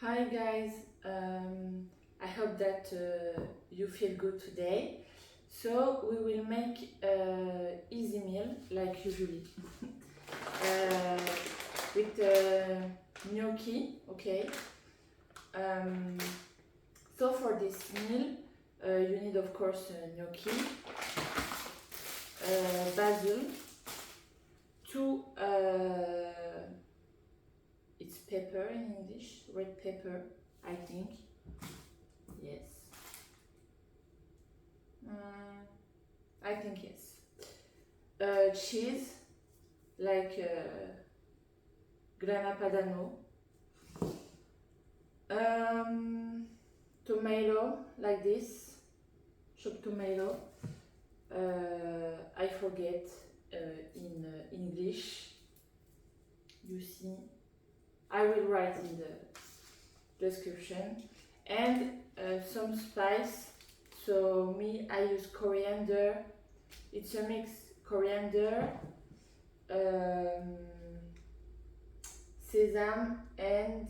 Hi guys, I hope that you feel good today. So we will make easy meal like usually uh, with gnocchi, okay? Um, so for this meal you need of course gnocchi, basil, two it's pepper in English, red pepper, I think. Yes. I think yes. Cheese, like grana padano. Tomato, like this, chopped tomato. I forget in English. You see, I will write in the description. And some spice. So me, I use coriander. It's a mix coriander, sesame, and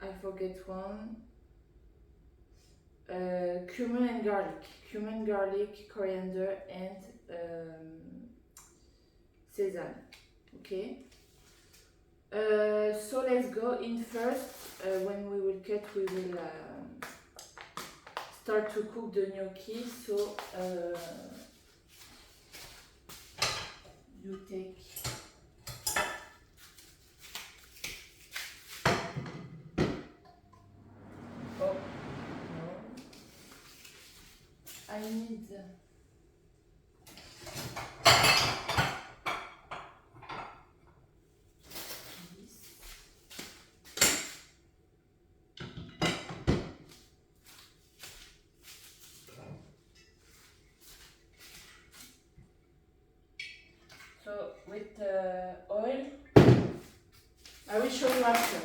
I forget one. Cumin and garlic. Cumin, garlic, coriander, and sesame. Okay. So let's go in first. When we will cut, we will start to cook the gnocchi. So you take I need this. So with oil, I will show you after.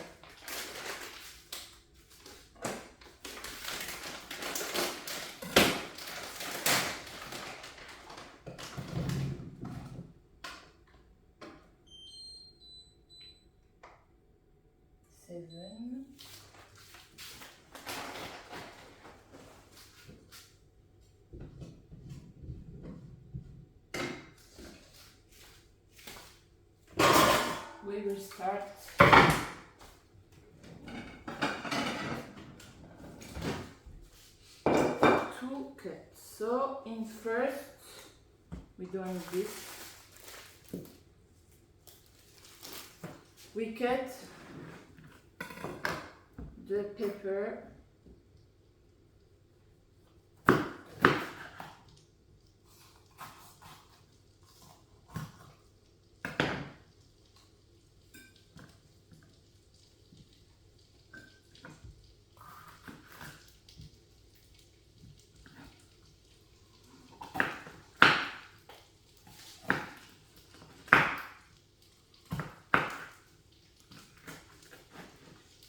Seven. We will start to cut. So in first, we're doing this. We cut the pepper.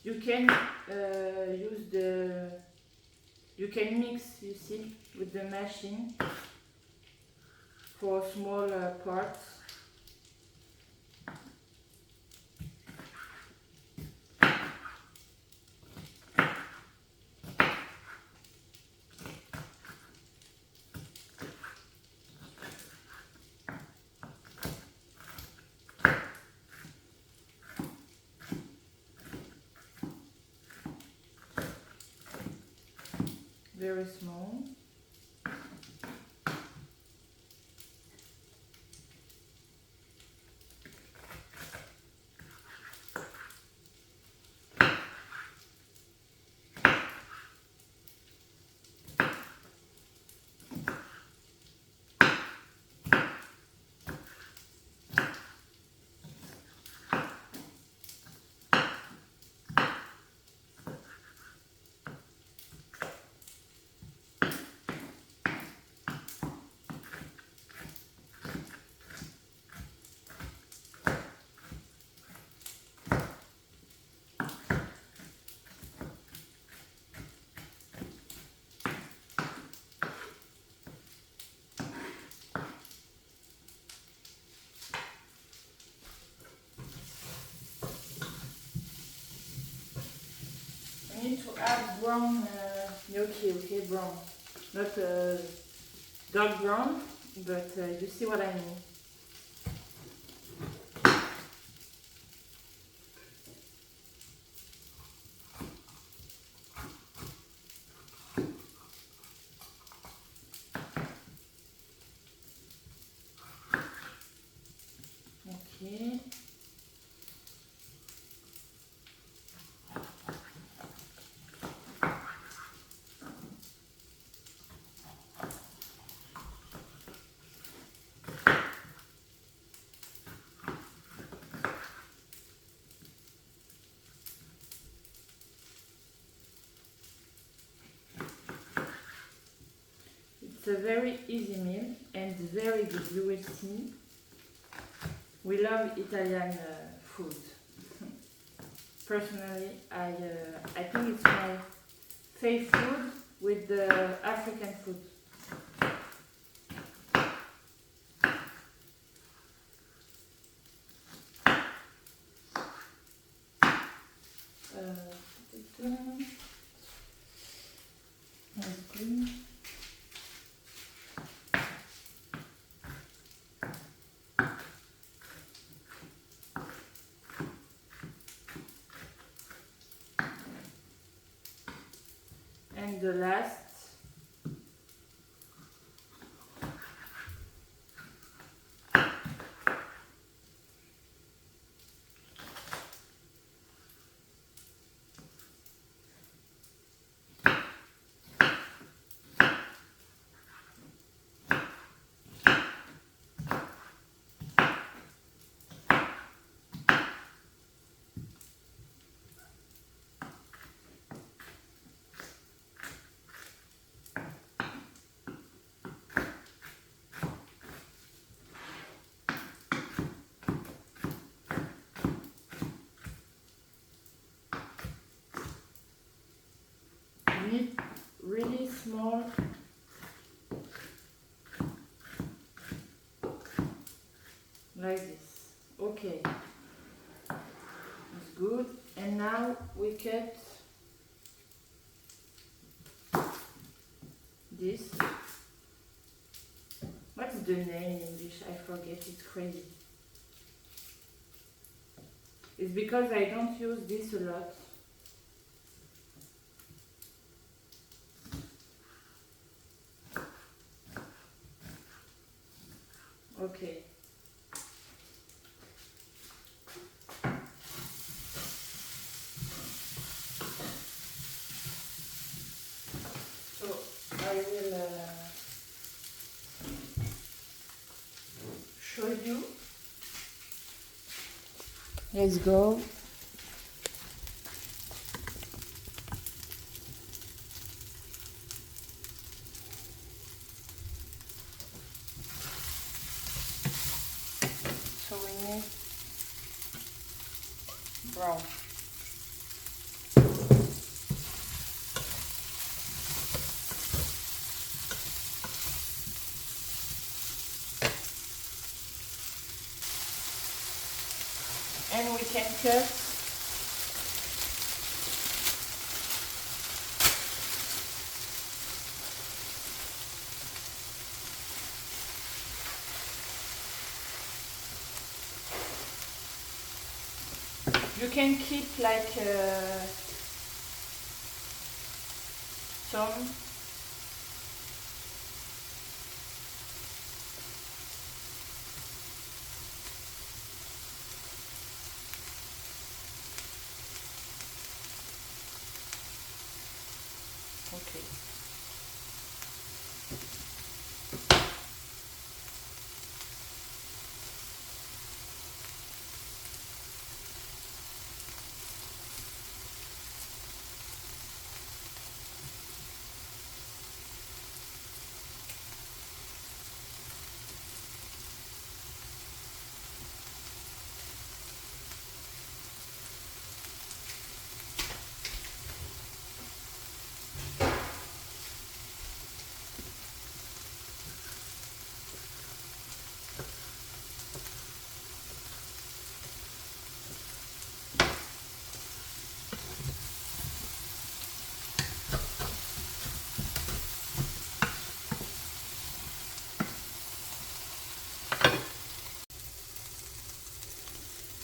You can you can mix, you see, with the machine for small parts. Very small. need to add brown gnocchi, okay, brown. Not dark brown, but you see what I mean. Okay. It's a very easy meal and very good, you will see. We love Italian food. Personally, I think it's my favorite food with the African food. That's good. And the last, need really small like this. Okay, it's good. And now we cut this. What's the name in English? I forget, it's crazy. It's because I don't use this a lot. Okay. So I will show you. Let's go. So we need brown. And we can cut you can keep like some okay.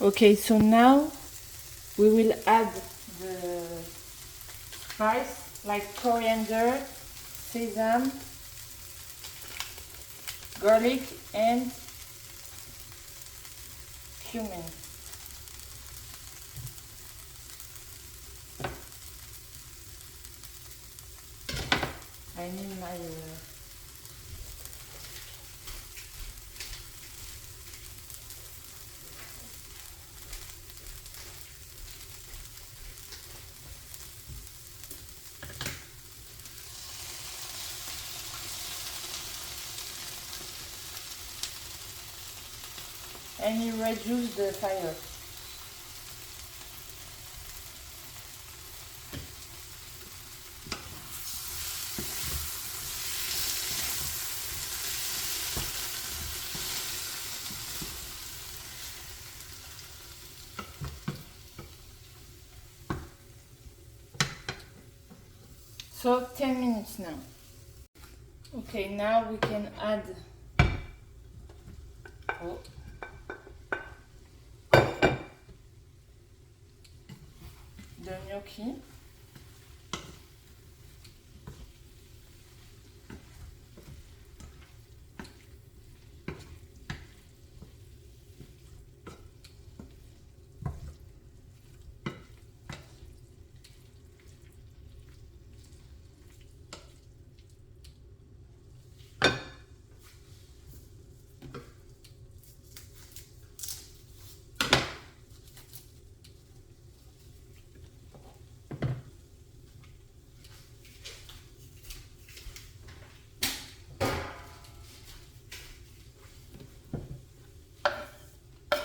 Okay, so now we will add the spice like coriander, sesame, garlic and cumin. I need my and you reduce the fire. So 10 minutes now. Okay, now we can add the gnocchi.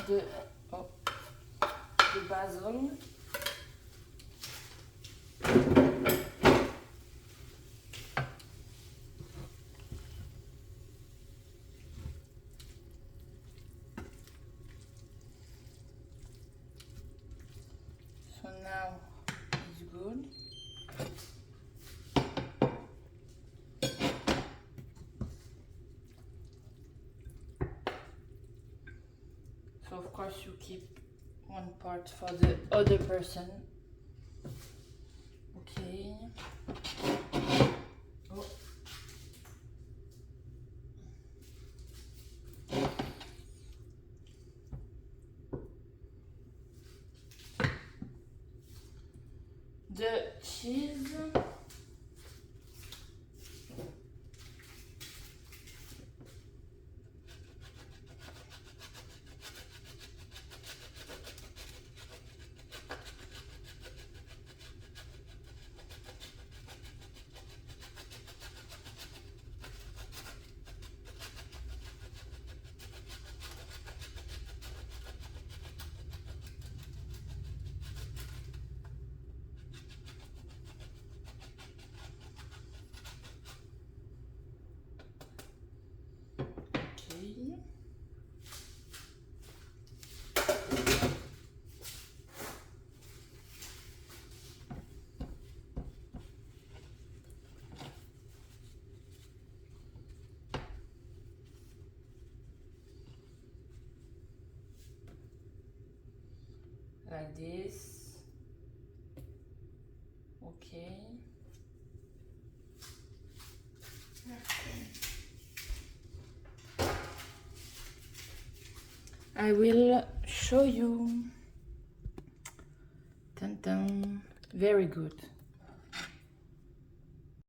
The basil. So now it's good. So of course you keep one part for the other person. Okay. Oh. The cheese. Like this. Okay. I will show you. Dun, dun. Very good.